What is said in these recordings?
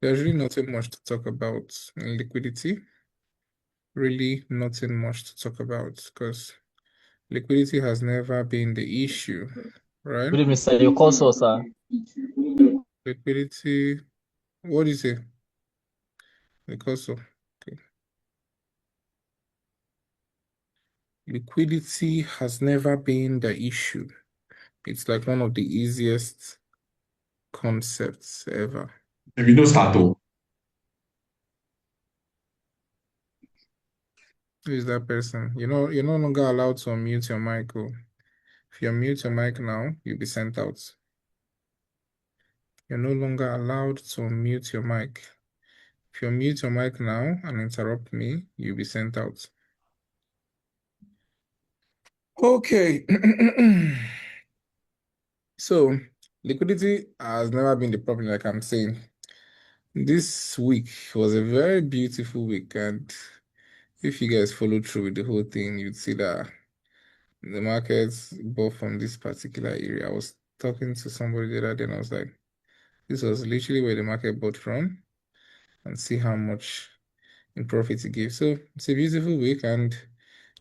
There's really nothing much to talk about in liquidity. Really nothing much to talk about because liquidity has never been the issue, right? Good evening, sir. Your call, sir. Liquidity, what is it? Because of okay. Liquidity has never been the issue. It's like one of the easiest concepts ever. The video start oh. Who is that person? You're no longer allowed to unmute your mic. Oh. If you unmute your mic now, you'll be sent out. You're no longer allowed to unmute your mic. If you unmute your mic now and interrupt me, you'll be sent out. Okay. So, liquidity has never been the problem, like I'm saying. This week was a very beautiful week, and if you guys follow through with the whole thing, you'd see that the markets bought from this particular area. I was talking to somebody the other day, and I was like, this was literally where the market bought from, and see how much in profit it gave. So it's a beautiful week, and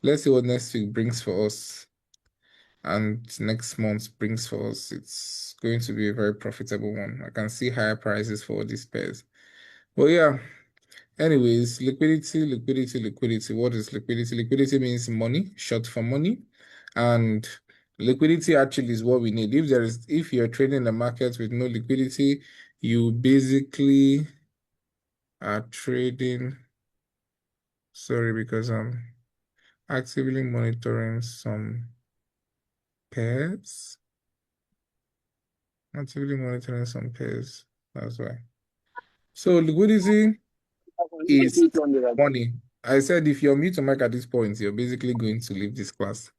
let's see what next week brings for us, and next month brings for us. It's going to be a very profitable one. I can see higher prices for these pairs. But yeah, anyways, liquidity. What is liquidity? Liquidity means money, short for money. And liquidity actually is what we need. If you're trading the market with no liquidity, you basically are trading. Sorry, because I'm actively monitoring some pairs. Actively monitoring some pairs. That's why. So liquidity is money. I said if you're mute to mic at this point, you're basically going to leave this class.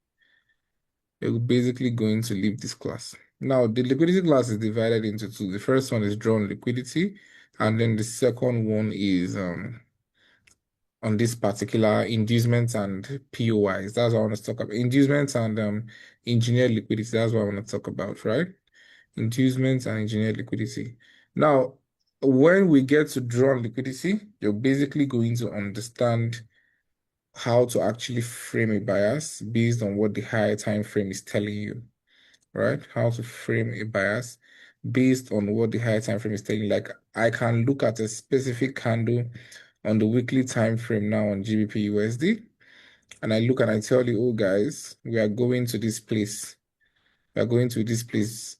You're basically going to leave this class. Now, the liquidity class is divided into two. The first one is drawn liquidity, and then the second one is on this particular inducements and POIs. That's what I want to talk about. Inducements and engineered liquidity. That's what I want to talk about, right? Inducements and engineered liquidity. Now, when we get to drawn liquidity, you're basically going to understand how to actually frame a bias based on what the higher time frame is telling you, right? How to frame a bias based on what the higher time frame is telling you. Like I can look at a specific candle on the weekly time frame now on GBP USD, and I look and I tell you, oh guys, we are going to this place. We are going to this place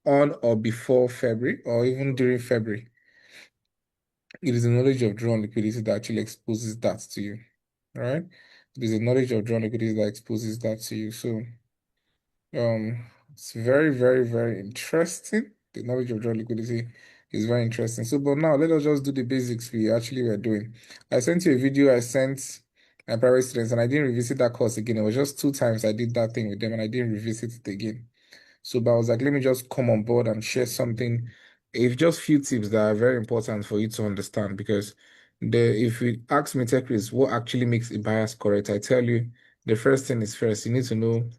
on or before February or even during February. It is the knowledge of drawn liquidity that actually exposes that to you, right? It is the knowledge of drawn liquidity that exposes that to you. So it's very, very, very interesting. The knowledge of drawn liquidity is very interesting. So, but now let us just do the basics we actually were doing. I sent you a video I sent my private students, and I didn't revisit that course again. It was just 2 times I did that thing with them, and I didn't revisit it again. So, but I was like, let me just come on board and share something. If just few tips that are very important for you to understand, because if you ask me, Techriz, what actually makes a bias correct, I tell you, the first thing is first, you need to know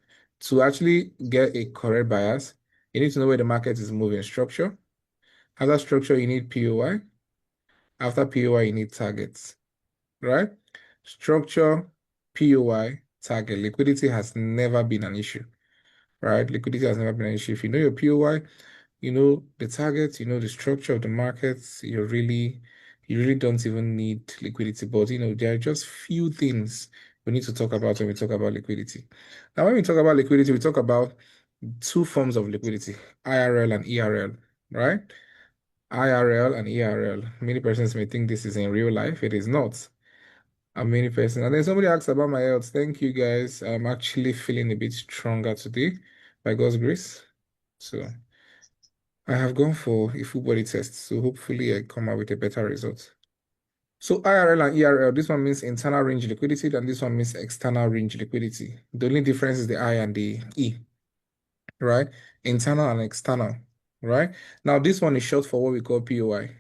to actually get a correct bias, you need to know where the market is moving. Structure. After structure, you need POI. After POI, you need targets, right? Structure, POI, target. Liquidity has never been an issue, right? Liquidity has never been an issue. If you know your POI, you know the targets, you know the structure of the markets, you really don't even need liquidity. But there are just few things we need to talk about when we talk about liquidity. Now, when we talk about liquidity, we talk about two forms of liquidity, IRL and ERL, right? IRL and ERL. Many persons may think this is in real life. It is not. And many persons. And then somebody asked about my health. Thank you guys. I'm actually feeling a bit stronger today by God's grace. So I have gone for a full body test. So hopefully I come out with a better result. So IRL and ERL, this one means internal range liquidity, and this one means external range liquidity. The only difference is the I and the E, right? Internal and external, right? Now this one is short for what we call POI.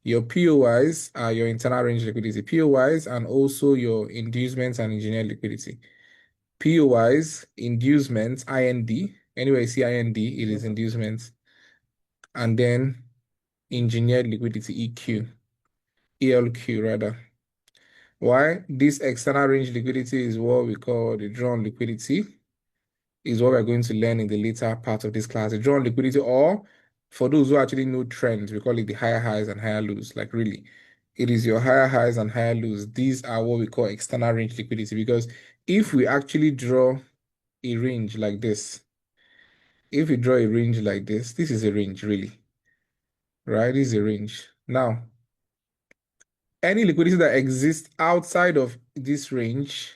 Your POIs are your internal range liquidity, POIs, and also your inducements and engineered liquidity. POIs, inducements, IND. Anyway, you see IND, it is inducements. And then engineered liquidity, EQ, ELQ rather. Why? This external range liquidity is what we call the drawn liquidity, is what we're going to learn in the later part of this class. The drawn liquidity, or for those who actually know trends, we call it the higher highs and higher lows. Like really, it is your higher highs and higher lows. These are what we call external range liquidity, because if we actually draw a range like this, if we draw a range like this is a range really, right? This is a range. Now, any liquidity that exists outside of this range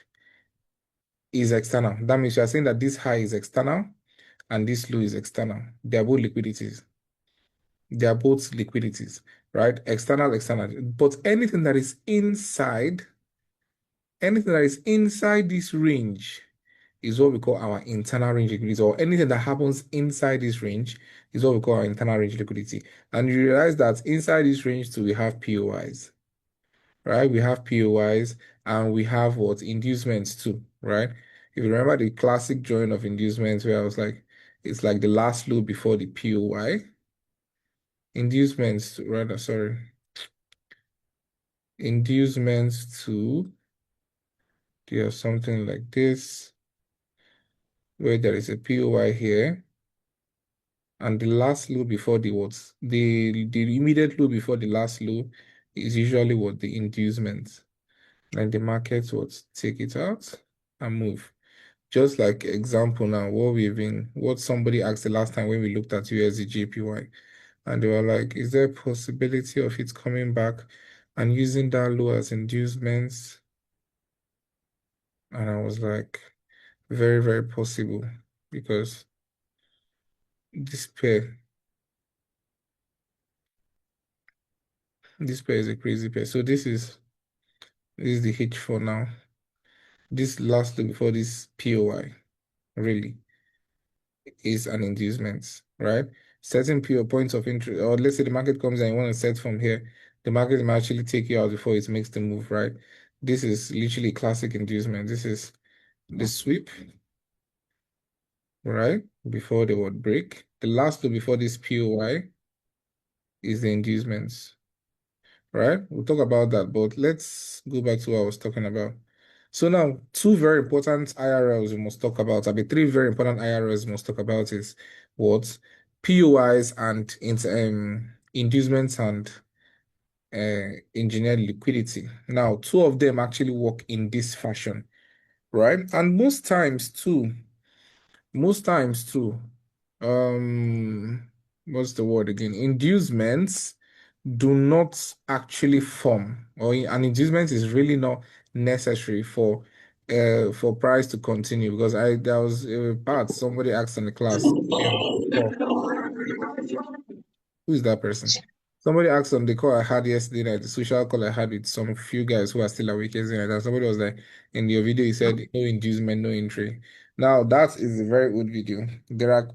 is external. That means you are saying that this high is external and this low is external. They are both liquidities. They are both liquidities, right? External, external. But anything that is inside this range is what we call our internal range liquidity, or anything that happens inside this range is what we call our internal range liquidity. And you realize that inside this range too, we have POIs, right? We have POIs and we have what? Inducements too, right? If you remember the classic drawing of inducements where I was like, it's like the last loop before the POI. Inducements, rather, sorry. Inducements to, do you have something like this, where there is a POI here, and the last loop before the what? The immediate loop before the last loop is usually what? The inducement. And the market would take it out and move. Just like example now, what somebody asked the last time when we looked at USD JPY, and they were like, is there a possibility of it coming back and using that low as inducements? And I was like, very, very possible, because this pair, this pair is a crazy pair. So this is the H4 now. This last loop before this POI, really, is an inducement, right? Setting pure points of interest, or let's say the market comes and you want to set from here, the market might actually take you out before it makes the move, right? This is literally classic inducement. This is the sweep, right? Before the word break. The last loop before this POI is the inducements, right? We'll talk about that, but let's go back to what I was talking about. So now, two very important IRLs we must talk about. Three very important IRLs we must talk about is what? POIs and inducements and engineered liquidity. Now, two of them actually work in this fashion, right? And most times too, what's the word again? Inducements do not actually form, or an inducement is really not necessary for price to continue, because there was a part somebody asked in the class before. Who is that person? Somebody asked on the call I had yesterday night, the social call I had with some few guys who are still awake yesterday night, and somebody was like, in your video, you said no inducement, no entry. Now that is a very old video. There are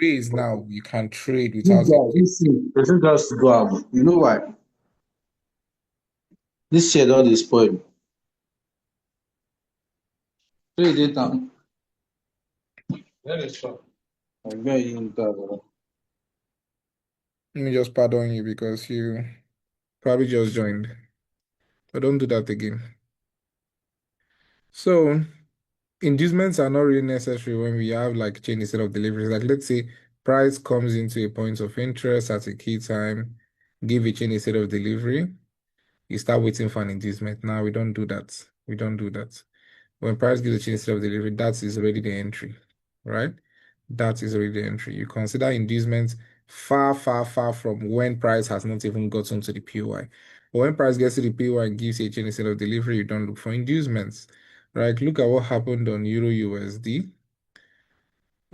ways now you can trade This without guy, it. listen, person just go out. You know why? This shit all dey spoil. So you dey down. I bet you don't have. Let me just pardon you because you probably just joined. But don't do that again. So inducements are not really necessary when we have like chain instead of deliveries. Like let's say price comes into a point of interest at a key time, give a chain instead of delivery, you start waiting for an inducement. Now we don't do that. We don't do that. When price gives a chain instead of delivery, that is already the entry, right? That is already the entry. You consider inducements far, far, far from when price has not even gotten to the POI. But when price gets to the POI and gives you a chain instead of delivery, you don't look for inducements, right? Look at what happened on Euro USD.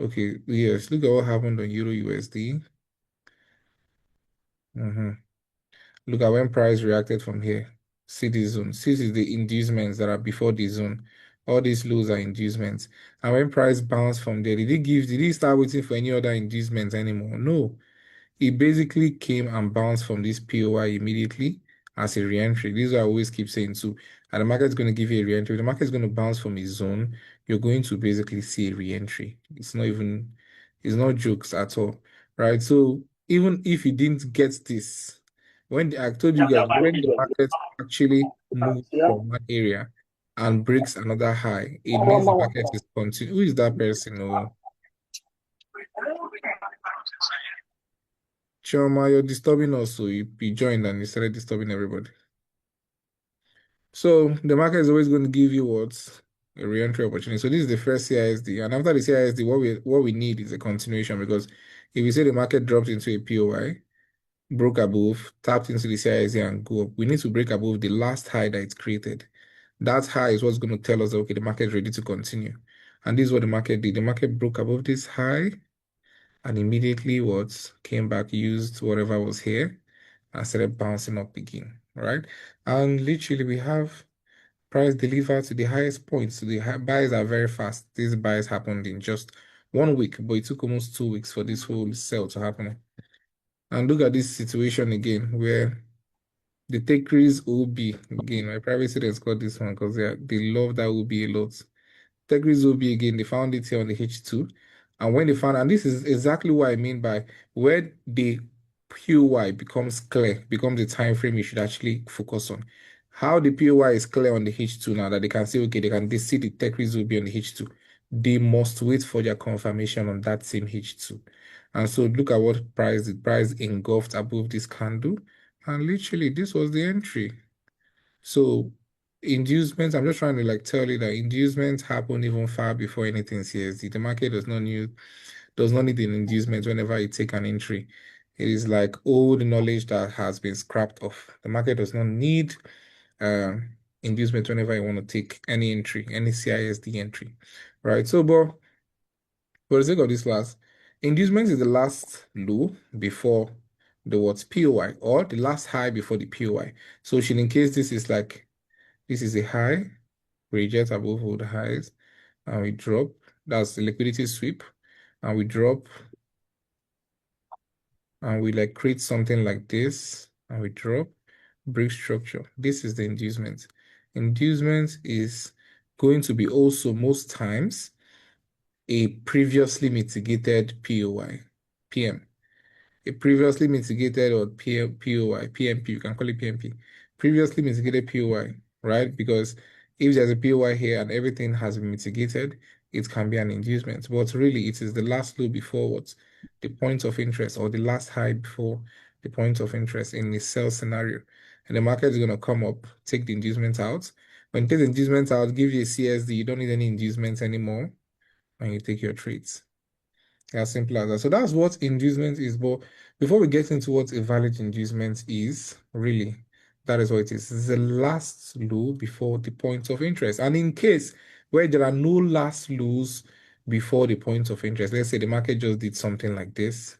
Okay, yes, look at what happened on Euro USD. Look at when price reacted from here. See this zone. See, this is the inducements that are before the zone. All these lows are inducements. And when price bounced from there, did he start waiting for any other inducements anymore? No. It basically came and bounced from this POI immediately as a re-entry. This is what I always keep saying too. And the market is going to give you a re-entry. The market is going to bounce from a zone. You're going to basically see a re-entry. It's not jokes at all, right? So even if you didn't get this, I told you guys, when the market actually moves from one area and breaks another high, it means the market is continuing. Who is that person? Oh, Choma, you're disturbing us. So you joined and you started disturbing everybody. So the market is always going to give you what? A re-entry opportunity. So this is the first CISD. And after the CISD, what we need is a continuation, because if you say the market dropped into a POI, broke above, tapped into the CISD and go up, we need to break above the last high that it's created. That high is what's going to tell us that, okay, the market is ready to continue. And this is what the market did. The market broke above this high and immediately what came back, used whatever was here and started bouncing up again, right? And literally we have price delivered to the highest point. So the buys are very fast. These buys happened in just 1 week, but it took almost 2 weeks for this whole sell to happen. And look at this situation again, where the Techriz OB, again, my private students got this one because they love that OB a lot. Techriz OB again, they found it here on the H2. And when they found, and this is exactly what I mean by where the POY becomes clear, becomes the time frame you should actually focus on. How the POY is clear on the H2 now, that they can say, okay, they see the Techriz OB on the H2. They must wait for their confirmation on that same H2. And so look at what price the price engulfed above this candle. And literally, this was the entry. So inducements, I'm just trying to like tell you that inducements happen even far before anything CSD. The market does not need an inducement whenever you take an entry. It is like old knowledge that has been scrapped off. The market does not need uh, inducement whenever you want to take any entry, any CISD entry. Right. So, but for the sake of this class, inducement is the last low before the what POI, or the last high before the POI. So should in case this is a high, reject above all the highs, and we drop. That's the liquidity sweep, and we drop, and we like create something like this, and we drop, break structure. This is the inducement. Inducement is going to be also most times a previously mitigated POI, PM. A previously mitigated or POI, PMP, you can call it PMP. Previously mitigated POI, right? Because if there's a POI here and everything has been mitigated, it can be an inducement. But really, it is the last low before what? The point of interest, or the last high before the point of interest in the sell scenario. And the market is going to come up, take the inducement out. When you take the inducement out, give you a CSD, you don't need any inducements anymore, and you take your trades. As simple as that. So that's what inducement is. But before we get into what a valid inducement is, really, that is what it is. It's the last low before the point of interest. And in case where there are no last lows before the point of interest, let's say the market just did something like this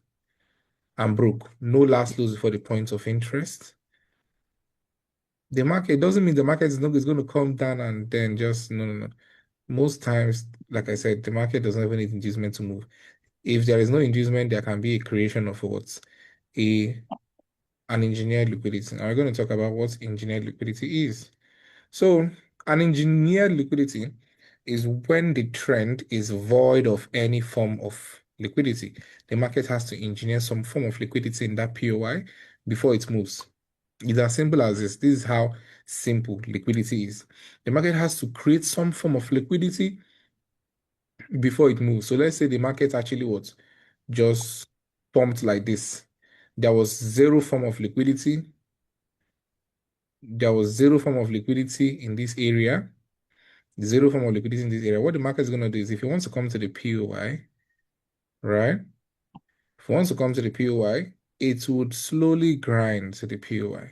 and broke, no last lows before the point of interest. The market doesn't mean the market is going to come down and then just no. Most times, like I said, the market doesn't even need inducement to move. If there is no inducement, there can be a creation of what? An engineered liquidity. And we're going to talk about what engineered liquidity is. So an engineered liquidity is when the trend is void of any form of liquidity. The market has to engineer some form of liquidity in that POI before it moves. It's as simple as this. This is how simple liquidity is. The market has to create some form of liquidity before it moves. So let's say the market actually what? Just pumped like this. There was zero form of liquidity. There was zero form of liquidity in this area. Zero form of liquidity in this area. What the market is going to do is if it wants to come to the POI, right? If it wants to come to the POI, it would slowly grind to the POI.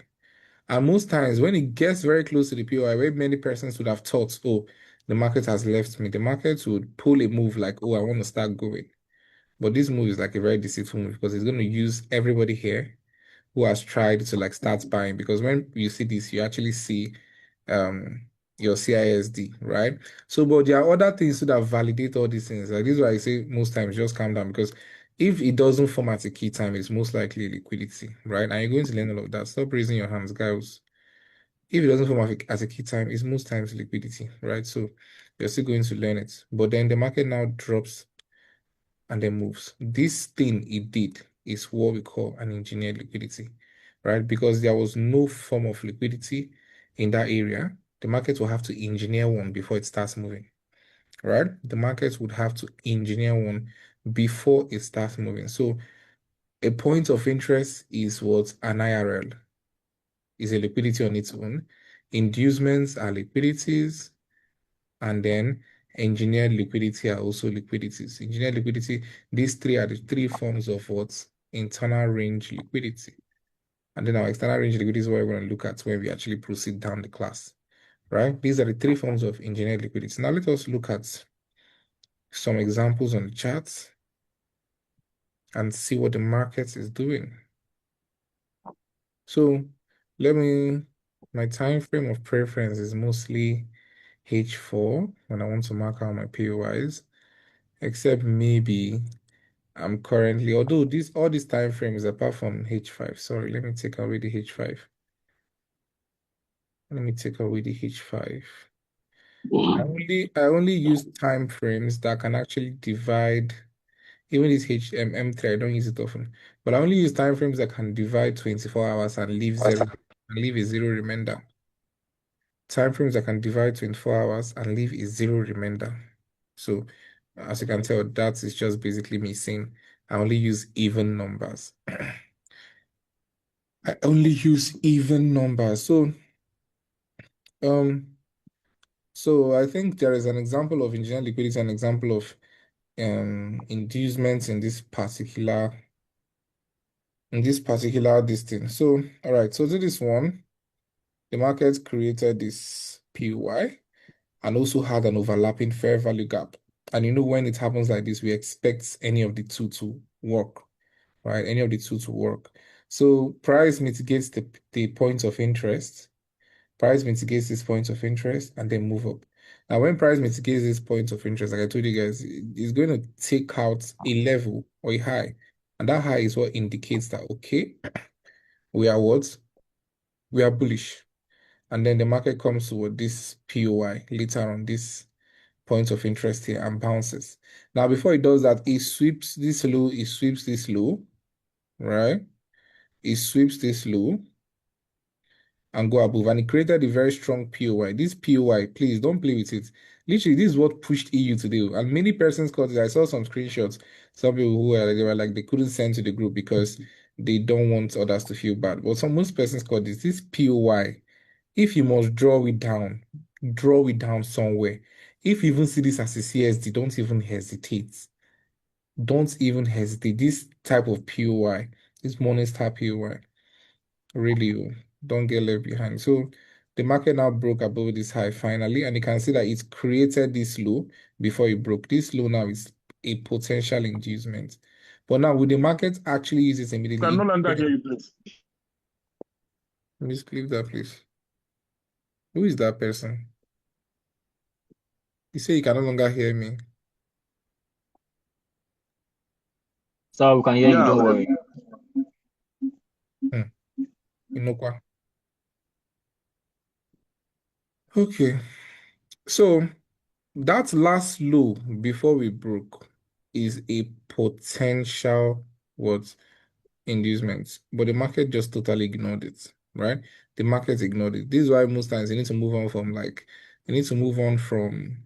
And most times when it gets very close to the POI, where many persons would have thought, oh, the market has left me, the market would pull a move like, oh, I want to start going. But this move is like a very deceitful move because it's going to use everybody here who has tried to like start buying. Because when you see this, you actually see your CISD, right? So, but there are other things that validate all these things. Like this is why I say most times just calm down, because if it doesn't form at a key time, it's most likely liquidity, right? And you're going to learn all of that. Stop raising your hands, guys. If it doesn't form as a key time, it's most times liquidity, right? So you're still going to learn it. But then the market now drops and then moves. This thing it did is what we call an engineered liquidity, right? Because there was no form of liquidity in that area, the market will have to engineer one before it starts moving, right? The market would have to engineer one before it starts moving. So a point of interest is what an IRL is, a liquidity on its own. Inducements are liquidities, and then engineered liquidity are also liquidities. Engineered liquidity, these three are the three forms of what? Internal range liquidity. And then our external range liquidity is what we're going to look at when we actually proceed down the class, right? These are the three forms of engineered liquidity. Now let us look at some examples on the charts and see what the market is doing. So my time frame of preference is mostly H4 when I want to mark out my POIs, except maybe I'm currently, although all these time frames apart from H5, sorry, let me take away the H5. Let me take away the H5. I only use time frames that can actually divide, even this M3, I don't use it often, but I only use time frames that can divide 24 hours and leave a zero remainder. Time frames that can divide 24 hours and leave a zero remainder. So as you can tell, that is just basically me saying I only use even numbers. I only use even numbers. Um, so I think there is an example of engineered liquidity, an example of inducements in this particular distance. So, all right, so to this one, the market created this PY and also had an overlapping fair value gap. And when it happens like this, we expect any of the two to work, right? Any of the two to work. So price mitigates the points of interest. Price mitigates these points of interest and then move up. Now, when price mitigates these points of interest, like I told you guys, it's going to take out a level or a high. And that high is what indicates that, okay, we are what? We are bullish. And then the market comes to this POI later on, this points of interest here and bounces. Now, before it does that, it sweeps this low, it sweeps this low, right? It sweeps this low and go above. And it created a very strong POI. This POI, please don't play with it. Literally, this is what pushed EU today. And many persons caught it. I saw some screenshots. Some people they were like they couldn't send to the group because they don't want others to feel bad. But most persons caught this POI. If you must draw it down somewhere. If you even see this as a CSD, don't even hesitate. Don't even hesitate. This type of POI, this Morningstar POI, really, don't get left behind. So the market now broke above this high finally, and you can see that it created this low before it broke. This low now is a potential inducement. But now, will the market actually use it immediately? Can no longer hear you, please. Let me just click that, please. Who is that person? You say you can no longer hear me. So we can hear you, don't worry. You know what? Okay. So that last low before we broke is a potential what? Inducement, but the market just totally ignored it, right? The market ignored it. This is why most times you need to move on from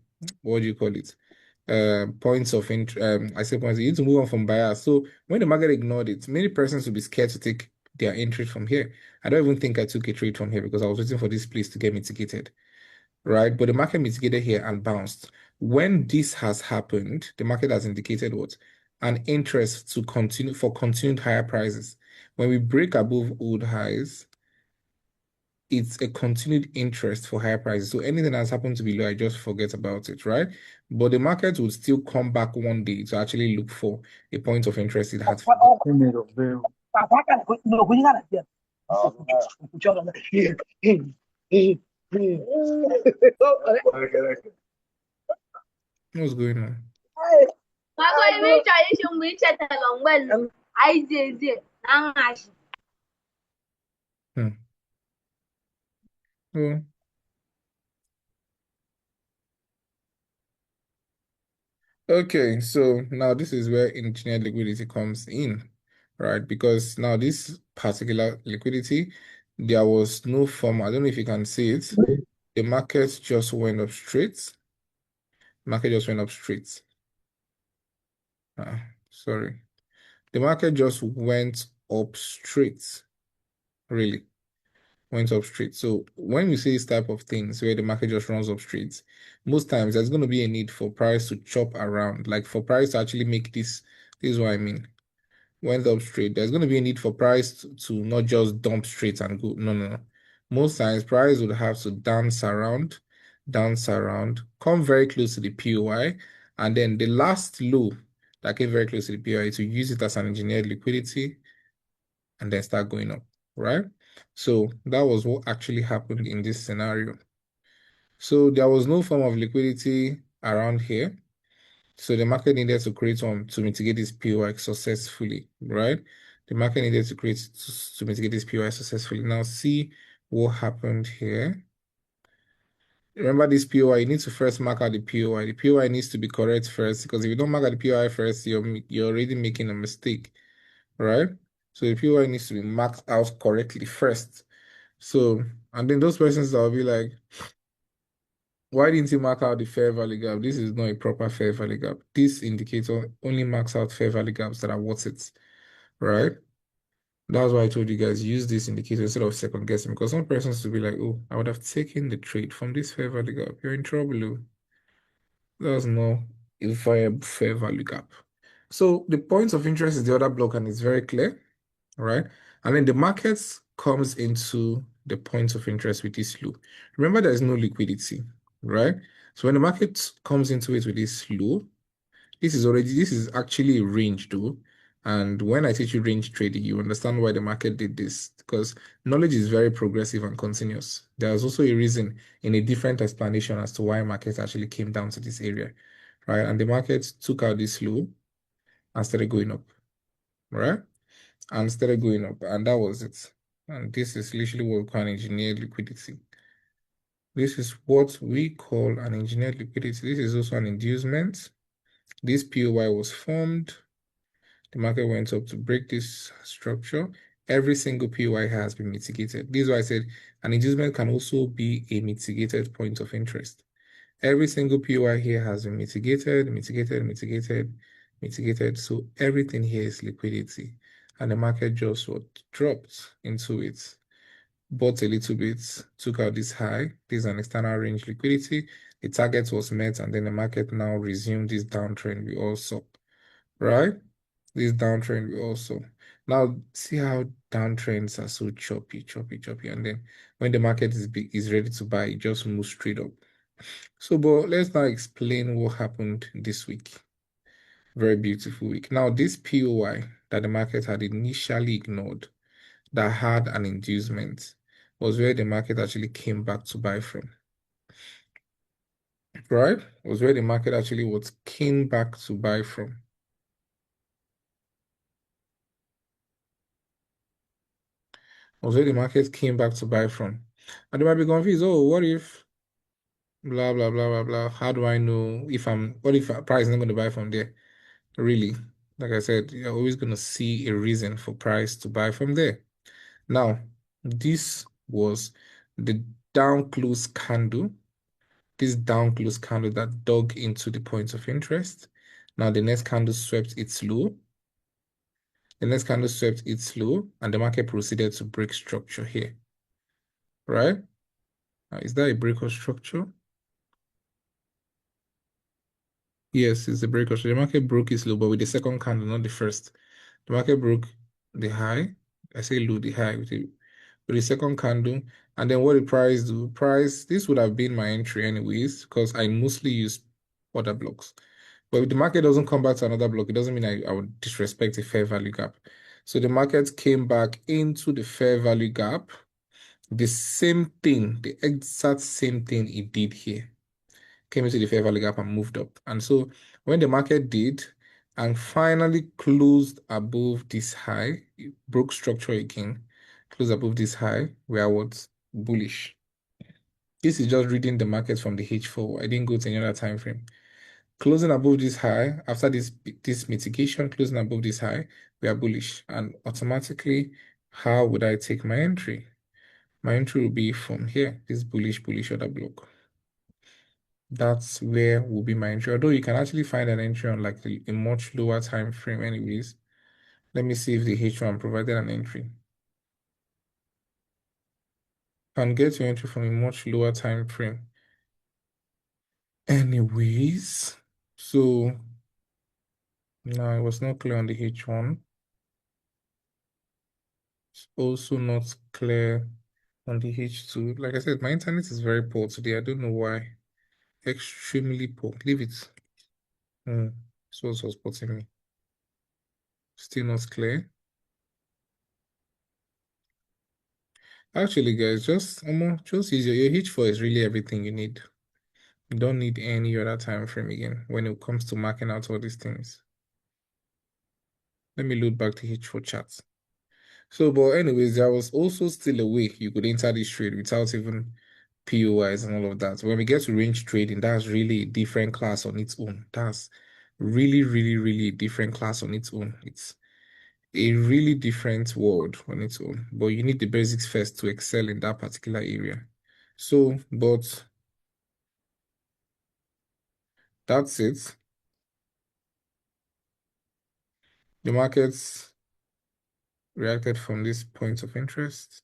what do you call it? Points of interest. I say points. You need to move on from bias. So when the market ignored it, many persons will be scared to take their entry from here. I don't even think I took a trade from here because I was waiting for this place to get mitigated, right? But the market mitigated here and bounced. When this has happened, the market has indicated what? An interest to continue for continued higher prices. When we break above old highs, it's a continued interest for higher prices. So anything that's happened to be low, I just forget about it, right? But the market would still come back one day to actually look for a point of interest it had. What's going on? Hmm. Oh. Okay, so now this is where engineered liquidity comes in, right? Because now this particular liquidity, there was no form. I don't know if you can see it. The market just went up straight. Market just went up straight. Sorry. The market just went up straight, really. Went up straight. So when you see this type of things where the market just runs up straight, most times there's going to be a need for price to chop around, like for price to actually make this. This is what I mean. Went up straight. There's going to be a need for price to not just dump straight and go. No, no, no. Most times price would have to dance around, come very close to the POI, and then the last low that came very close to the POI to use it as an engineered liquidity and then start going up, right? So that was what actually happened in this scenario. So there was no form of liquidity around here. So the market needed to create one to mitigate this POI successfully, right? The market needed to create to mitigate this POI successfully. Now see what happened here. Remember this POI, you need to first mark out the POI. The POI needs to be correct first, because if you don't mark out the POI first, you're already making a mistake, right? So the POI needs to be marked out correctly first. So, and then those persons that will be like, why didn't you mark out the fair value gap? This is not a proper fair value gap. This indicator only marks out fair value gaps that are worth it, right? That's why I told you guys use this indicator instead of second guessing, because some persons will be like, oh, I would have taken the trade from this fair value gap. You're in trouble, oh. That's not a viable fair value gap. So the point of interest is the other block, and it's very clear, right? And then the markets comes into the point of interest with this low. Remember, there's no liquidity, right? So when the market comes into it with this low, this is actually a range though. And when I teach you range trading, you understand why the market did this, because knowledge is very progressive and continuous. There's also a reason in a different explanation as to why markets actually came down to this area, right? And the market took out this low and started going up, right? And started going up, and that was it. And this is literally what we call an engineered liquidity. This is what we call an engineered liquidity. This is also an inducement. This POY was formed. The market went up to break this structure. Every single POY has been mitigated. This is why I said an inducement can also be a mitigated point of interest. Every single POI here has been mitigated, mitigated. So everything here is liquidity. And the market just dropped into it, bought a little bit, took out this high. This is an external range liquidity. The target was met, and then the market now resumed this downtrend we all saw, right? This downtrend we all saw. Now, see how downtrends are so choppy. And then when the market is ready to buy, it just moves straight up. So, but let's now explain what happened this week. Very beautiful week. Now, this POI that the market had initially ignored, that had an inducement, was where the market actually came back to buy from. Right? Was where the market actually came back to buy from. Was where the market came back to buy from. And they might be confused. Oh, what if blah blah blah blah blah? How do I know if what if a price is not going to buy from there? Really, like I said, you're always going to see a reason for price to buy from there. Now, this was the down close candle. This down close candle that dug into the points of interest. Now, the next candle swept its low. The next candle swept its low, and the market proceeded to break structure here. Right? Now, is that a break of structure? Yes, it's a break of structure. The market broke its low, but with the second candle, not the first. The market broke the high. I say low, the high with the second candle. And then what did price do? Price, this would have been my entry anyways, because I mostly use other blocks. But if the market doesn't come back to another block, it doesn't mean I would disrespect a fair value gap. So the market came back into the fair value gap. The same thing, the exact same thing it did here. Came into the fair value gap and moved up. And so when the market did and finally closed above this high, it broke structure again, closed above this high, we are what? Bullish. This is just reading the market from the H4. I didn't go to any other time frame. Closing above this high, after this mitigation, closing above this high, we are bullish. And automatically, how would I take my entry? My entry will be from here, this bullish order block. That's where will be my entry. Although you can actually find an entry on like a much lower time frame anyways. Let me see if the H1 provided an entry. Can get your entry from a much lower time frame. Anyways, so now it was not clear on the H1. It's also not clear on the H2. Like I said, my internet is very poor today. I don't know why. Extremely poor. Leave it. So it's supporting me. Still not clear. Actually, guys, just use your H4 is really everything you need. You don't need any other time frame again when it comes to marking out all these things. Let me load back to H4 charts. So, but anyways, there was also still a way you could enter this trade without even POIs and all of that. When we get to range trading, that's really a different class on its own. That's really a different class on its own. It's a really different world on its own. But you need the basics first to excel in that particular area. So, but that's it. The markets reacted from this point of interest.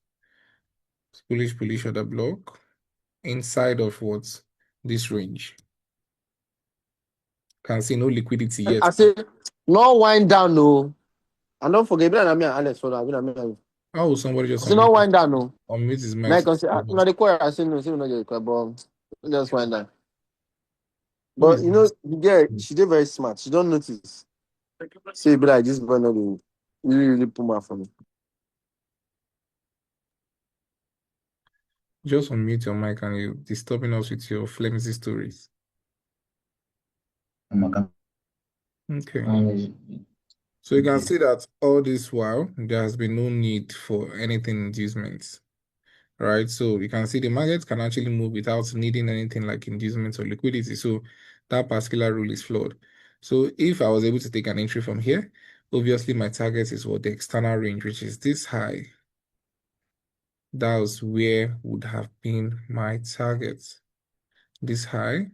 Bullish order block inside of what? This range. Can see no liquidity yet. I say, no wind down, no. And don't forget, I'm here, Alex, for that. How will somebody just So no wind down, no. unmute his mic? Like I say, no, the choir, I say no, no, the choir, but just wind down. Who But is you know, the girl, she did very smart. She don't notice. Say, be like, this boy, no, really put my for me. just unmute your mic and you're disturbing us with your flimsy stories? Okay. So you can see that all this while, there has been no need for anything inducements, right? So you can see the market can actually move without needing anything like inducements or liquidity. So that particular rule is flawed. So if I was able to take an entry from here, obviously my target is what the external range, which is this high. That was where would have been my target, this high.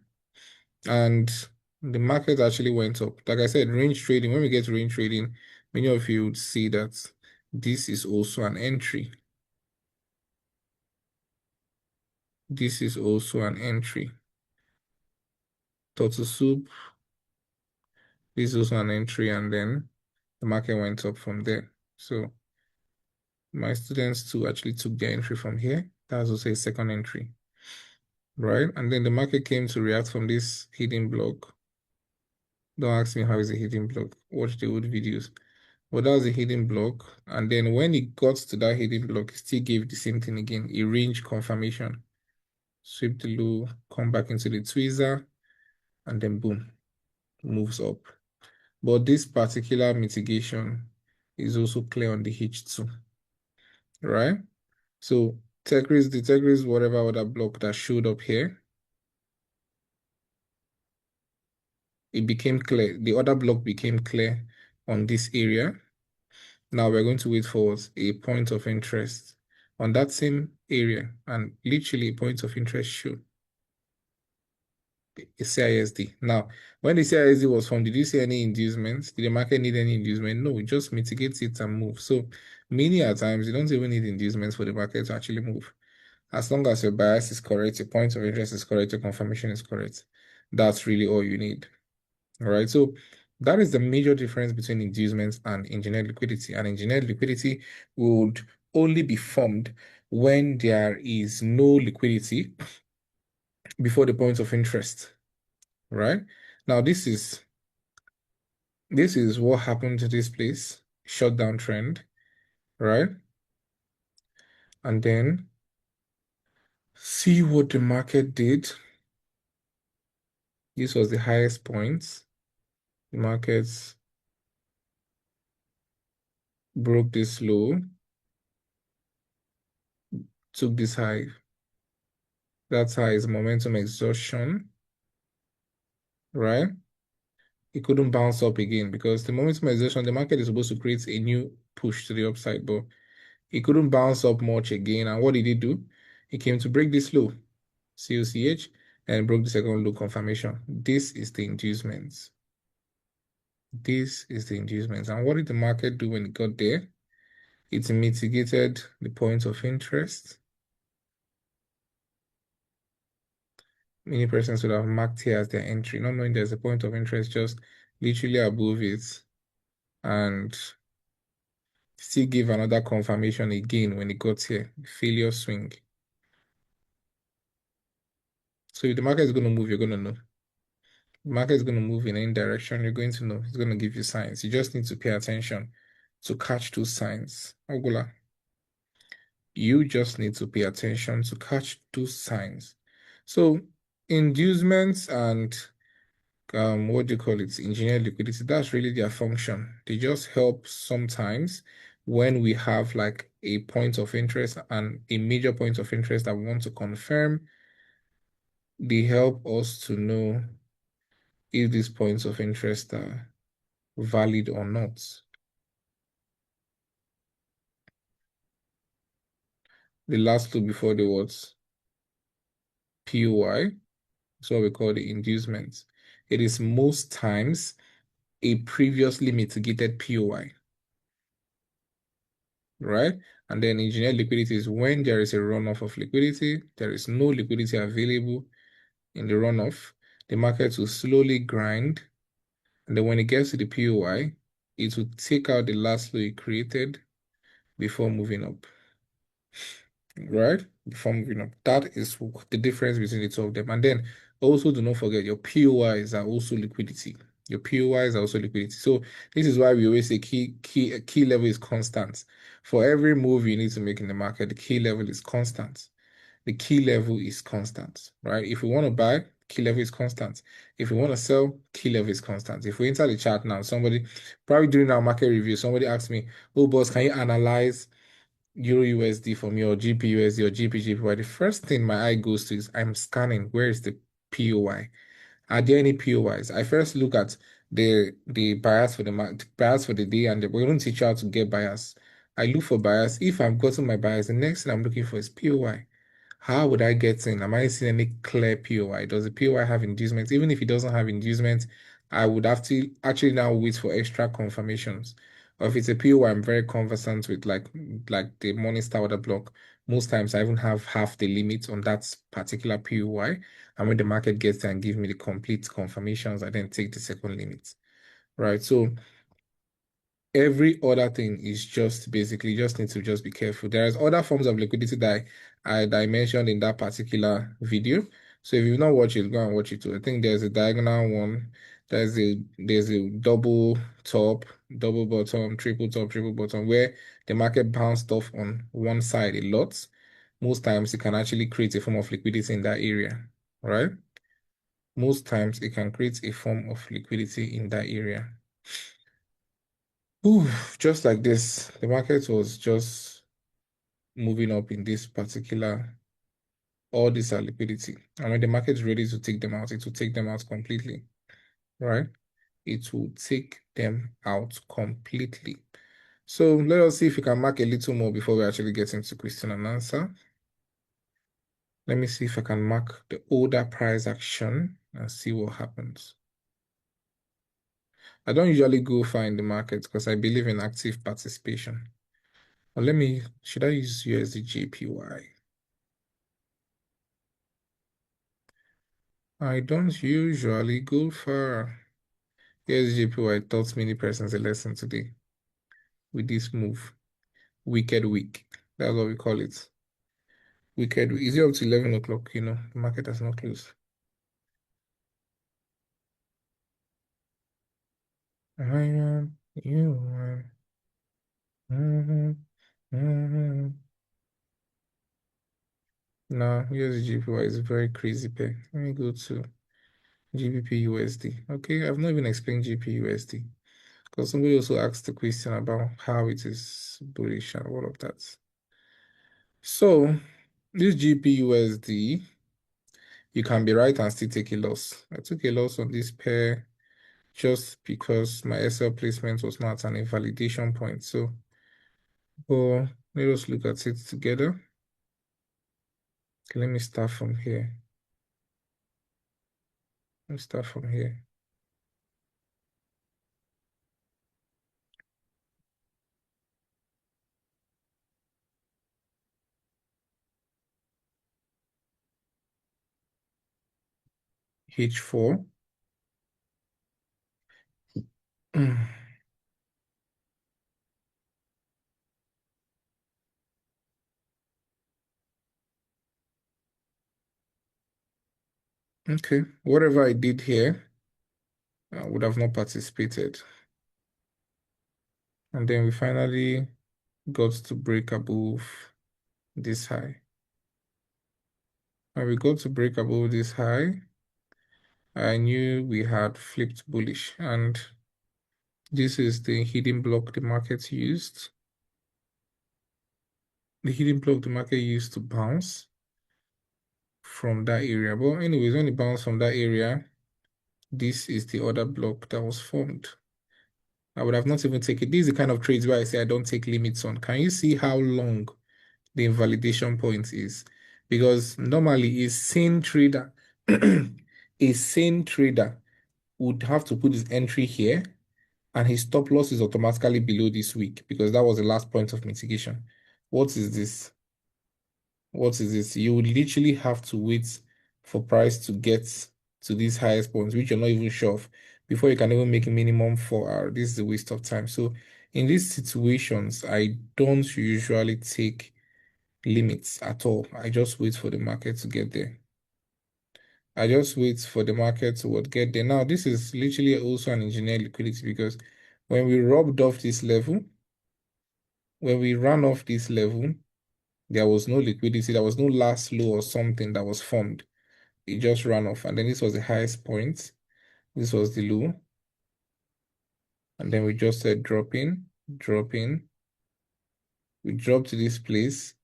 And the market actually went up. Like I said, range trading, when we get to range trading, many of you would see that this is also an entry. This is also an entry. Total soup, this is also an entry, and then the market went up from there. So my students too actually took their entry from here. That was also a second entry, right? And then the market came to react from this hidden block. Don't ask me how is a hidden block. Watch the old videos. But that was a hidden block. And then when it got to that hidden block, it still gave the same thing again, a range confirmation. Sweep the low, come back into the tweezer, and then boom, moves up. But this particular mitigation is also clear on the H2, right? So the Techriz, whatever other block that showed up here, it became clear. The other block became clear on this area. Now we're going to wait for a point of interest on that same area, and literally a point of interest show a CISD. Now, when the CISD was formed, did you see any inducements? Did the market need any inducement? No, it just mitigates it and move. So many a times you don't even need inducements for the market to actually move. As long as your bias is correct, your point of interest is correct, your confirmation is correct. That's really all you need. All right. So that is the major difference between inducements and engineered liquidity. And engineered liquidity would only be formed when there is no liquidity before the point of interest, right? Now, this is what happened to this place, shutdown trend, right? And then see what the market did. This was the highest point. The markets broke this low, took this high. That's high is momentum exhaustion, right? it couldn't bounce up again because the momentumization, the market is supposed to create a new push to the upside, but it couldn't bounce up much again. And what did it do? It came to break this low, COCH, and broke the second low confirmation. This is the inducement. This is the inducement. And what did the market do when it got there? It mitigated the point of interest. Many persons would have marked here as their entry, not knowing there's a point of interest just literally above it, and still give another confirmation again when it got here. Failure swing. So if the market is going to move, you're going to know. The market is going to move in any direction, you're going to know. It's going to give you signs. You just need to pay attention to catch those signs. Ogula. You just need to pay attention to catch those signs. So inducements and what do you call it? Engineered liquidity, that's really their function. They just help sometimes when we have like a point of interest and a major point of interest that we want to confirm. They help us to know if these points of interest are valid or not. The last two before the words POI, is what we call the inducement. It is most times a previously mitigated POI, right? And then engineered liquidity is when there is a runoff of liquidity, there is no liquidity available in the runoff, the market will slowly grind, and then when it gets to the POI, it will take out the last low it created before moving up, right? Before moving up. That is the difference between the two of them. And then also do not forget your POIs are also liquidity. Your POIs are also liquidity. So this is why we always say key level is constant. For every move you need to make in the market, the key level is constant. The key level is constant, right? If we want to buy, key level is constant. If we want to sell, key level is constant. If we enter the chart now, somebody, probably during our market review, somebody asked me, oh, boss, can you analyze Euro USD for me or GP USD or GP GPY? The first thing my eye goes to is I'm scanning, where is the POI? Are there any POIs? I first look at the bias for the bias for the day, and we're going to teach you how to get bias. I look for bias. If I've gotten my bias, the next thing I'm looking for is POI. How would I get in? Am I seeing any clear POI? Does the POI have inducement? Even if it doesn't have inducement, I would have to actually now wait for extra confirmations. Or if it's a POI I'm very conversant with, like the Morningstar order block, most times I even have half the limit on that particular POI. And when the market gets there and give me the complete confirmations, I then take the second limit. Right. So every other thing is just basically just need to just be careful. There's other forms of liquidity that I mentioned in that particular video. So if you've not watched it, go and watch it too. I think there's a diagonal one. There's a double top, double bottom, triple bottom, where the market bounced off on one side a lot. Most times it can actually create a form of liquidity in that area, right? Most times it can create a form of liquidity in that area. Ooh, just like this, the market was just moving up in this particular, all these are liquidity. And when the market is ready to take them out, it will take them out completely, right? It will take them out completely. So let us see if we can mark a little more before we actually get into question and answer. Let me see if I can mark the order price action and see what happens. I don't usually go far in the market because I believe in active participation. But should I use USD JPY? I don't usually go far. USD JPY taught many persons a lesson today with this move. Wicked week. That's what we call it. Wicked week. Is it up to 11 o'clock? The market has not closed. I am you. Now, USD JPY is a very crazy pair. Let me go to GBP USD. Okay, I've not even explained GBP USD because somebody also asked the question about how it is bullish and all of that. So, this GBP USD, you can be right and still take a loss. I took a loss on this pair just because my SL placement was not an invalidation point. So, well, let us look at it together. Okay, let me start from here. Let's start from here. H4. Okay, whatever I did here, I would have not participated. And then we finally got to break above this high. When we got to break above this high, I knew we had flipped bullish, and this is the hidden block the market used. The hidden block the market used to bounce from that area. But anyways, when it bounced from that area, this is the other block that was formed. I would have not even taken. This is the kind of trades where I say I don't take limits on. Can you see how long the invalidation point is? Because normally a sane trader, a sane trader would have to put his entry here, and his stop loss is automatically below this week because that was the last point of mitigation. What is this? What is this? You would literally have to wait for price to get to these highest points, which you're not even sure of, before you can even make a minimum 4 hour. This is a waste of time. So in these situations, I don't usually take limits at all. I just wait for the market to get there. I just wait for the market to get there. Now, this is literally also an engineered liquidity because when we rubbed off this level, when we ran off this level, there was no liquidity. There was no last low or something that was formed. It just ran off. And then this was the highest point. This was the low. And then we just said drop in, drop in. We dropped to this place.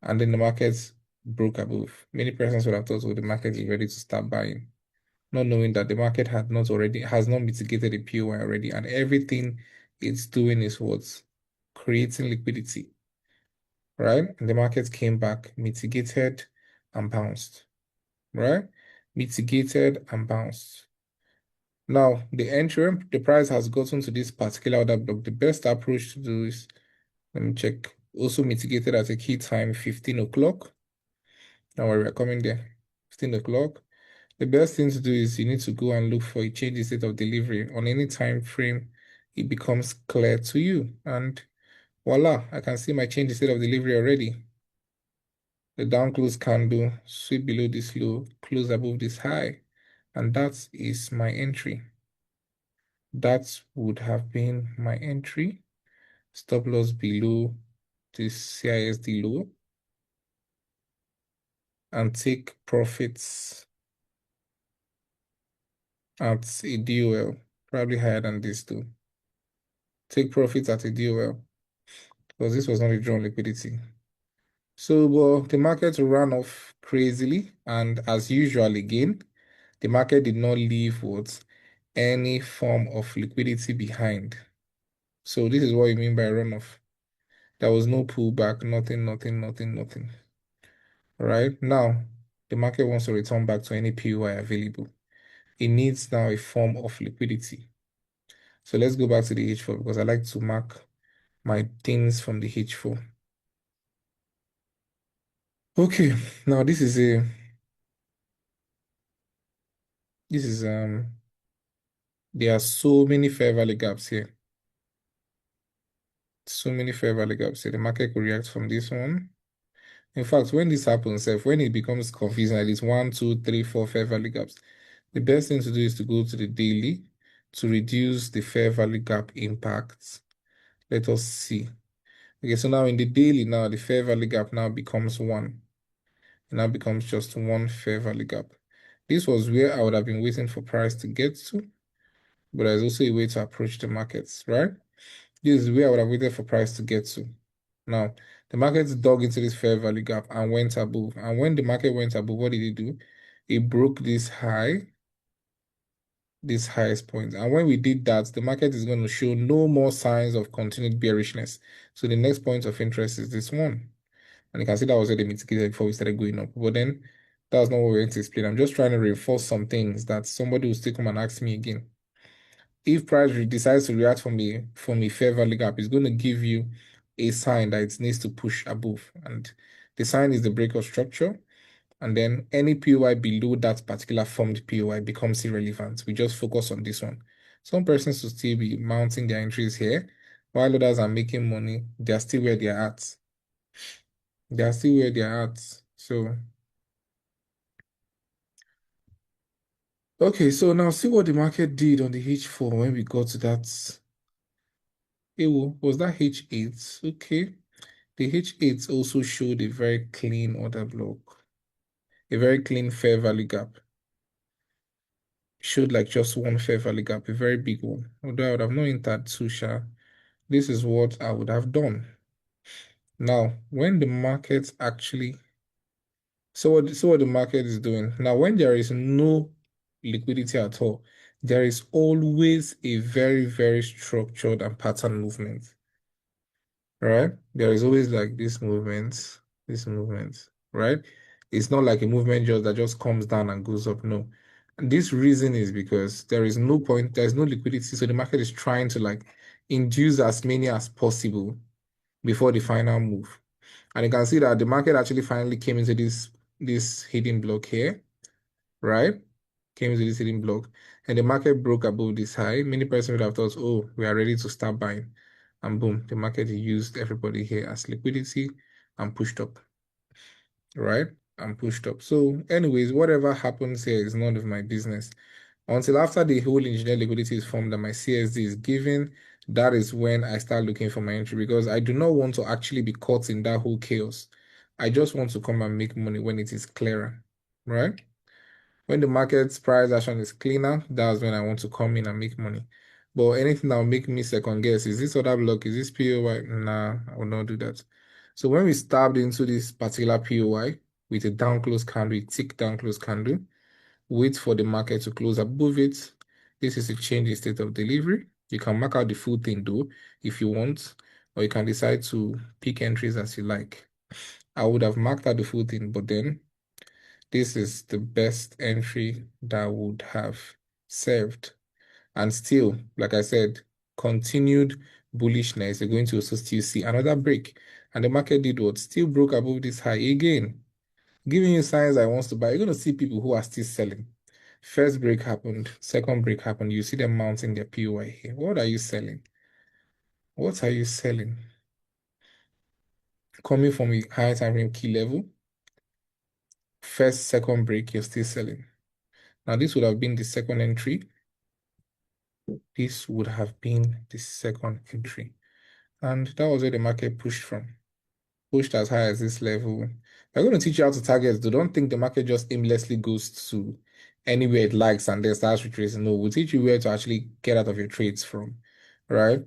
And then the market broke above. Many persons would have thought, oh, the market is ready to start buying, not knowing that the market has not mitigated the POI already, and everything it's doing is what's creating liquidity, right? And the market came back, mitigated, and bounced, right? Mitigated and bounced. Now, the price has gotten to this particular order block. The best approach to do is, let me check, also mitigated at a key time, 15 o'clock. Now we're coming there, 15 o'clock. The best thing to do is you need to go and look for a change in state of delivery on any time frame. It becomes clear to you, and voila, I can see my change in state of delivery already. The down close candle, sweep below this low, close above this high, and that is my entry. That would have been my entry. Stop loss below this CISD low, and take profits at a DOL, probably higher than this too. Take profits at a DOL because this was not a drawn liquidity. So, well, the market ran off crazily, and as usual, again, the market did not leave what any form of liquidity behind. So this is what you mean by runoff. There was no pullback, nothing, nothing, nothing, nothing. All right, now the market wants to return back to any POI available. It needs now a form of liquidity. So let's go back to the H4 because I like to mark my things from the H4. Okay, now this is there are so many fair value gaps here. So many fair value gaps here. The market could react from this one. In fact, when this happens, when it becomes confusing, like this 1, 2, 3, 4 fair value gaps, the best thing to do is to go to the daily to reduce the fair value gap impacts. Let us see. Okay, so now in the daily, now the fair value gap now becomes 1. It now becomes just 1 fair value gap. This was where I would have been waiting for price to get to, but there's also a way to approach the markets, right? This is where I would have waited for price to get to. Now, the market dug into this fair value gap and went above. And when the market went above, what did it do? It broke this high. this highest point. And when we did that, the market is going to show no more signs of continued bearishness. So the next point of interest is this one. And you can see that was already mitigated before we started going up. But then that's not what we're going to explain. I'm just trying to reinforce some things that somebody will still come and ask me again. If price decides to react from a fair value gap, it's going to give you a sign that it needs to push above. And the sign is the breakout structure. And then any POI below that particular formed POI becomes irrelevant. We just focus on this one. Some persons will still be mounting their entries here, while others are making money. They're still where they're at. They're still where they're at. So, okay, so now see what the market did on the H4 when we got to that. Ewo, was that H8? Okay. The H8 also showed a very clean order block, a very clean fair value gap. Showed like just one fair value gap, a very big one. Although I would have not entered Susha, this is what I would have done. Now, when the market actually, so what the market is doing now, when there is no liquidity at all, there is always a very, very structured and pattern movement. Right? There is always like this movement, right? It's not like a movement just that just comes down and goes up. No. And this reason is because there is no point, there's no liquidity. So the market is trying to like induce as many as possible before the final move. And you can see that the market actually finally came into this hidden block here, right? Came into this hidden block, and the market broke above this high. Many persons would have thought, oh, we are ready to start buying. And boom, the market used everybody here as liquidity and pushed up, right? And pushed up. So anyways, whatever happens here is none of my business. Until after the whole engineer liquidity is formed and my CSD is given, that is when I start looking for my entry, because I do not want to actually be caught in that whole chaos. I just want to come and make money when it is clearer, right? When the market's price action is cleaner, that's when I want to come in and make money. But anything that will make me second guess, is this other block, is this POY? Nah, I will not do that. So when we stabbed into this particular POY with a down close candle, a tick down close candle, wait for the market to close above it. This is a change in state of delivery. You can mark out the full thing though, if you want, or you can decide to pick entries as you like. I would have marked out the full thing, but then this is the best entry that would have served. And still, like I said, continued bullishness, you're going to also still see another break. And the market did what? Still broke above this high again, giving you signs I want to buy. You're going to see people who are still selling. First break happened, second break happened. You see them mounting their POI here. What are you selling? What are you selling? Coming from a high time frame key level, first, second break, you're still selling. Now, this would have been the second entry. This would have been the second entry. And that was where the market pushed from. Pushed as high as this level. I'm going to teach you how to target. Don't think the market just aimlessly goes to anywhere it likes and then starts retracing. No, we'll teach you where to actually get out of your trades from, right?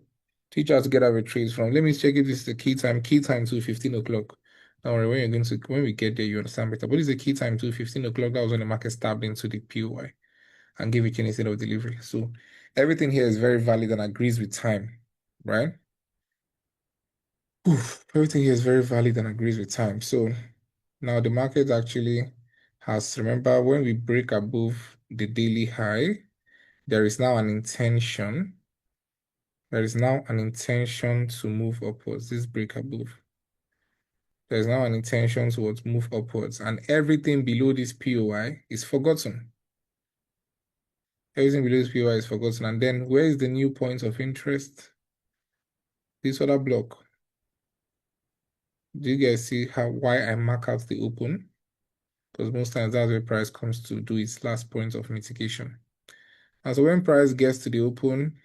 Teach you how to get out of your trades from. Let me check if this is the key time. Key time to 15 o'clock. Don't worry, when we get there, you understand better. But this is the key time to 15 o'clock. That was when the market stabbed into the POI and gave it any state of delivery. So everything here is very valid and agrees with time, right? Everything here is very valid and agrees with time. So now the market actually has, remember, when we break above the daily high, there is now an intention. There is now an intention to move upwards. This break above. There's now an intention towards move upwards, and everything below this POI is forgotten. Everything below this POI is forgotten. And then where is the new point of interest? This other block. Do you guys see why I mark out the open? Because most times that's where price comes to do its last point of mitigation. And so when price gets to the open,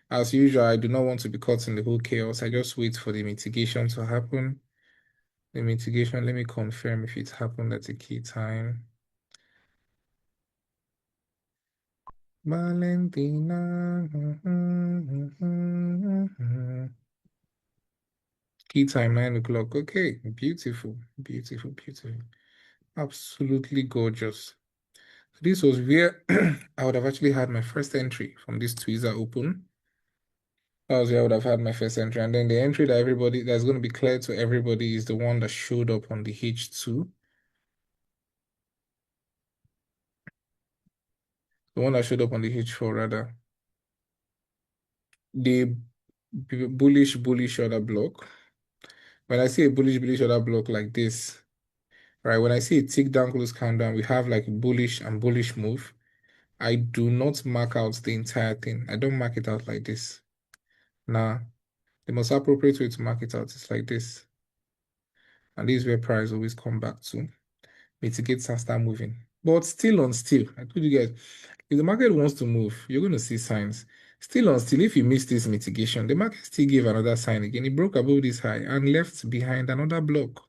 as usual, I do not want to be caught in the whole chaos. I just wait for the mitigation to happen. The mitigation, let me confirm if it happened at a key time. Valentina. Key time 9 o'clock. Okay, beautiful, beautiful, beautiful. Absolutely gorgeous. This was where I would have actually had my first entry from this tweezer open. That was where I would have had my first entry. And then the entry that everybody that's going to be clear to everybody is the one that showed up on the H2. The one that showed up on the H4 rather. The bullish order block. When I see a bullish order block like this, right? When I see a tick down close candle and we have like bullish and bullish move, I do not mark out the entire thing. I don't mark it out like this. Nah, the most appropriate way to mark it out is like this. And this is where price always come back to. Mitigates and start moving. But still on still, I told you guys, if the market wants to move, you're going to see signs. Still on still, if you miss this mitigation, the market still gave another sign again. It broke above this high and left behind another block.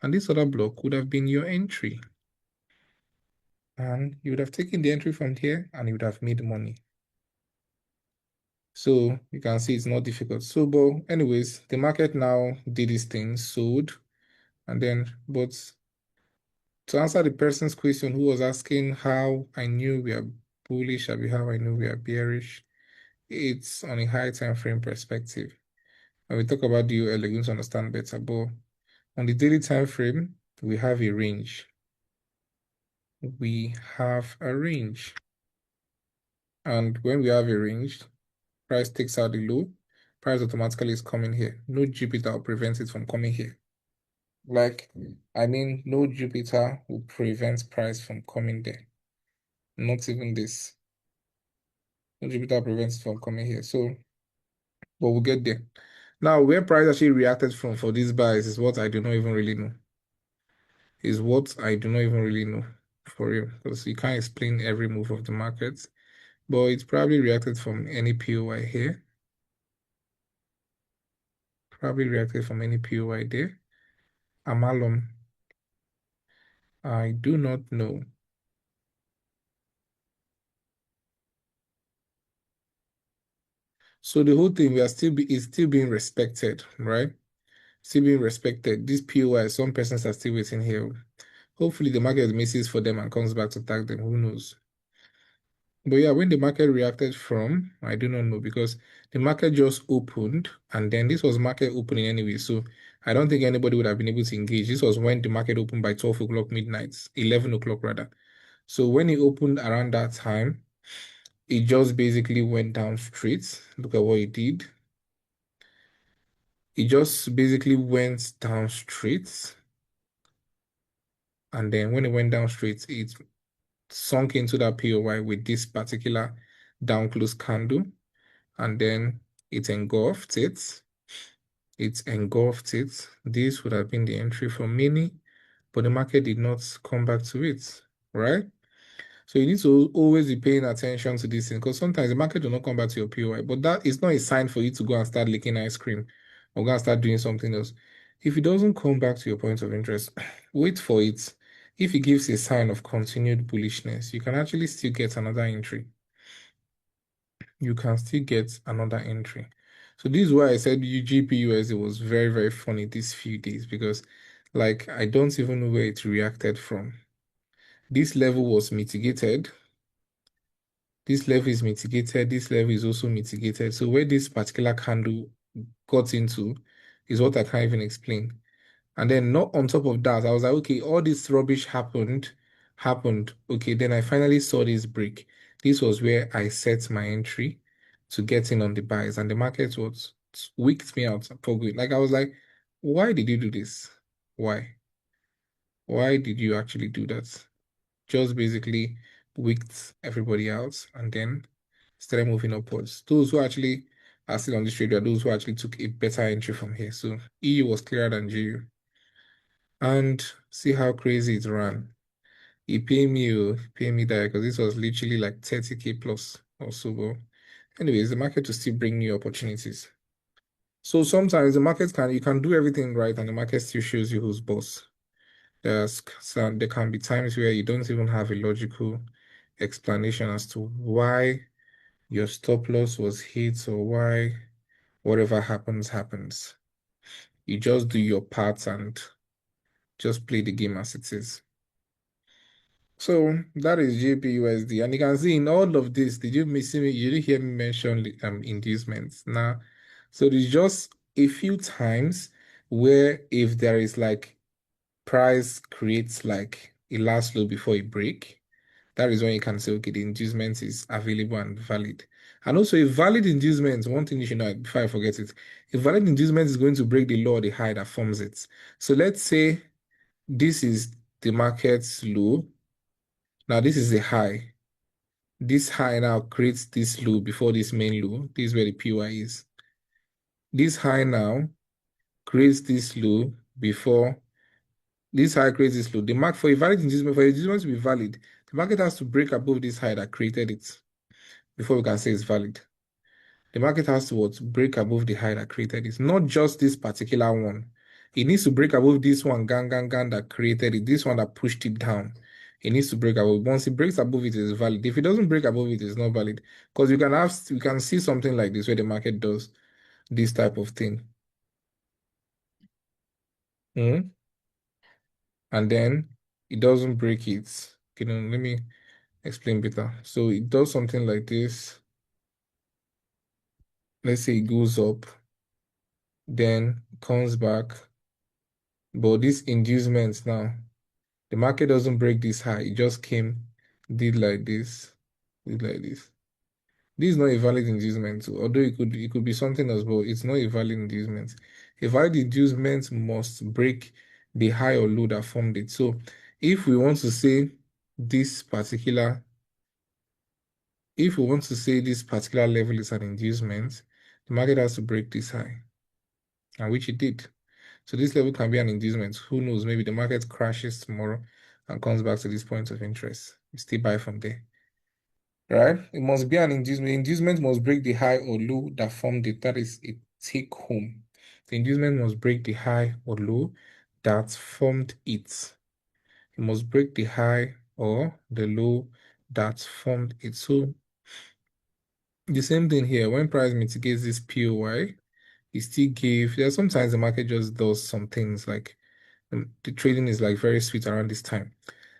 And this other block would have been your entry. And you would have taken the entry from here and you would have made money. So you can see it's not difficult. So, but anyways, the market now did this thing, sold, and then, but to answer the person's question who was asking how I knew we are bullish, or how I knew we are bearish, it's on a high time frame perspective. When we talk about the UL, you're going to understand better. But on the daily time frame, we have a range. We have a range. And when we have a range, price takes out the low, price automatically is coming here. No Jupiter will prevent it from coming here. Like, I mean, no Jupiter will prevent price from coming there. Not even this. No Jupiter prevents it from coming here. So, but we'll get there. Now, where price actually reacted from for these buys is what I do not even really know. Is what I do not even really know for real. Because you can't explain every move of the market. But it's probably reacted from any POI here. Probably reacted from any POI there. Amalum. I do not know. So the whole thing is still being respected, right? Still being respected. This POI, some persons are still waiting here. Hopefully the market misses for them and comes back to tag them. Who knows? But yeah, when the market reacted from, I do not know because the market just opened and then this was market opening anyway. So I don't think anybody would have been able to engage. This was when the market opened by 12 o'clock midnight, 11 o'clock rather. So when it opened around that time, it just basically went down straight. Look at what it did. It just basically went down straight. And then when it went down straight, it sunk into that POY with this particular down close candle. And then it engulfed it. It engulfed it. This would have been the entry for mini, but the market did not come back to it, right? So you need to always be paying attention to this thing because sometimes the market will not come back to your POI, but that is not a sign for you to go and start licking ice cream or go and start doing something else. If it doesn't come back to your point of interest, wait for it. If it gives a sign of continued bullishness, you can actually still get another entry. You can still get another entry. So this is why I said GPUSD was very, very funny these few days because like I don't even know where it reacted from. This level was mitigated. This level is mitigated. This level is also mitigated. So where this particular candle got into is what I can't even explain. And then not on top of that, I was like, okay, all this rubbish happened. Okay, then I finally saw this break. This was where I set my entry to get in on the buys, and the market was wicked me out for good. Like I was like, why did you do this? Why? Why did you actually do that? Just basically wicked everybody out and then started moving upwards. Those who actually are still on this trade are those who actually took a better entry from here. So EU was clearer than GU. And see how crazy it ran. Pay me that because this was literally like 30K plus or so. But anyways, the market will still bring new opportunities. So sometimes the market you can do everything right and the market still shows you who's boss. There can be times where you don't even have a logical explanation as to why your stop loss was hit or why whatever happens. You just do your part and just play the game as it is. So that is JPUSD. And you can see in all of this, did you miss me? You didn't hear me mention inducements. Now, so there's just a few times where if there is like price creates like a last low before a break, that is when you can say, okay, the inducement is available and valid. And also a valid inducement, one thing you should know before I forget it, a valid inducement is going to break the low or the high that forms it. So let's say this is the market's low. Now this is a high. This high now creates this low before this main low. This is where the PY is. This high now creates this low before this high creates this low. The mark for a valid inducement, for a inducement to be valid, the market has to break above this high that created it before we can say it's valid. The market has to what? Break above the high that created it. Not just this particular one. It needs to break above this one, gang, that created it. This one that pushed it down. It needs to break above. Once it breaks above it, it's valid. If it doesn't break above it, it's not valid. Because you can see something like this where the market does this type of thing. And then it doesn't break it. Let me explain better. So it does something like this. Let's say it goes up, then comes back. But these inducements now, the market doesn't break this high. It just came, did like this, did like this. This is not a valid inducement, although it could be something else, but it's not a valid inducement. A valid inducement must break the high or low that formed it. So if we want to say this particular, if we want to say this particular level is an inducement, the market has to break this high, and which it did. So this level can be an inducement. Who knows? Maybe the market crashes tomorrow and comes back to this point of interest. You still buy from there. Right? It must be an inducement. The inducement must break the high or low that formed it. That is a take home. The inducement must break the high or low that formed it. It must break the high or the low that formed it. So the same thing here. When price mitigates this POY, it still gave. There are sometimes the market just does some things like the trading is like very sweet around this time.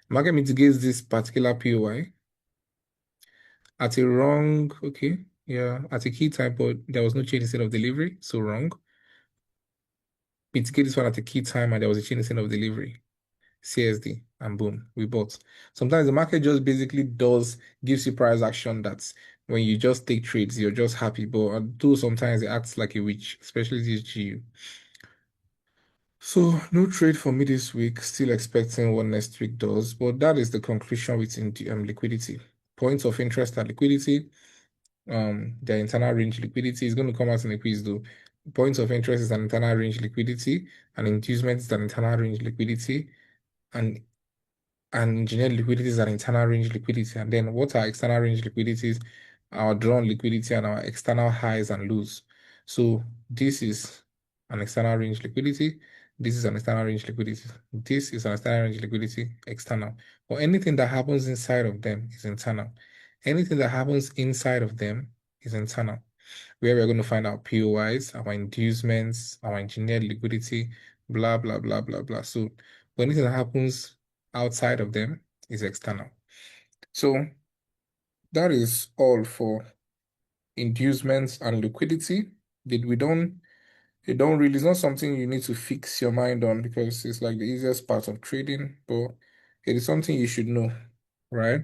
Market mitigates this particular POI at a wrong, okay, yeah, at a key time, but there was no change instead of delivery, so wrong. Mitigate this one at a key time, and there was a change instead of delivery, CSD, and boom, we bought. Sometimes the market just basically gives you price action that's when you just take trades, you're just happy, but though sometimes it acts like a witch, especially this GU. So no trade for me this week. Still expecting what next week does, but that is the conclusion within liquidity. Points of interest and liquidity. Their internal range liquidity is going to come out in the quiz though. Points of interest is an internal range liquidity, and inducement is an internal range liquidity, and engineered liquidity is an internal range liquidity. And then what are external range liquidities? Our drawn liquidity and our external highs and lows. So this is an external range liquidity. This is an external range liquidity. This is an external range liquidity, external. Or anything that happens inside of them is internal. Anything that happens inside of them is internal. Where we're going to find our POIs, our inducements, our engineered liquidity, blah, blah, blah, blah, blah. So anything that happens outside of them is external. So that is all for inducements and liquidity. It's not something you need to fix your mind on because it's like the easiest part of trading, but it is something you should know, right?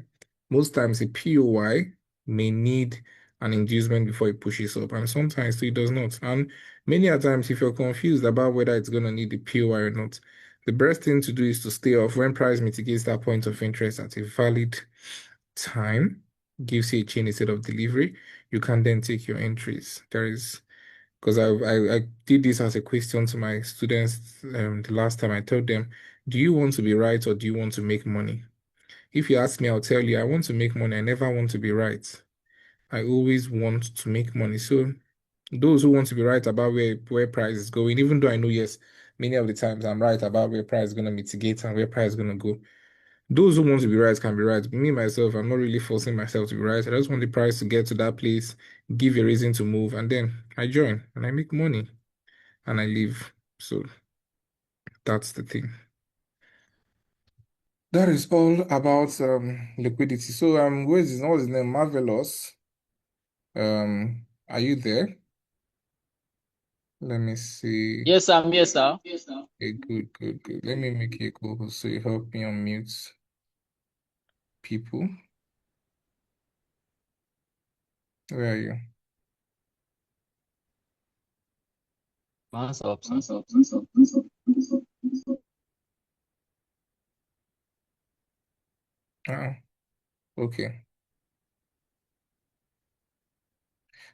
Most times a POI may need an inducement before it pushes up, and sometimes it does not. And many a times, if you're confused about whether it's going to need the POI or not, the best thing to do is to stay off when price mitigates that point of interest at a valid time, gives you a chain instead of delivery. You can then take your entries. Because I did this as a question to my students the last time I told them, do you want to be right or do you want to make money? If you ask me, I'll tell you, I want to make money. I never want to be right. I always want to make money. So those who want to be right about where price is going, even though I know, yes, many of the times I'm right about where price is going to mitigate and where price is going to go. Those who want to be right can be right. But me, myself, I'm not really forcing myself to be right. I just want the price to get to that place, give a reason to move, and then I join and I make money and I leave. So that's the thing. that is all about liquidity. So what's his name? Marvelous. Are you there? Let me see. Yes, sir. Yes, sir. Okay, good, good, good. Let me make you a co-host so you help me unmute people. Where are you? Hands up, sir. Oh, okay.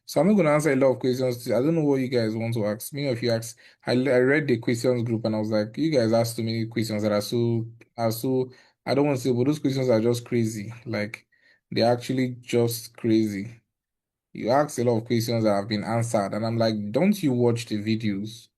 So I'm not going to answer a lot of questions. I don't know what you guys want to ask. Many of you asked. I read the questions group and I was like, you guys asked too many questions that are so. I don't want to say, but those questions are just crazy. Like they're actually just crazy. You asked a lot of questions that have been answered, and I'm like, don't you watch the videos?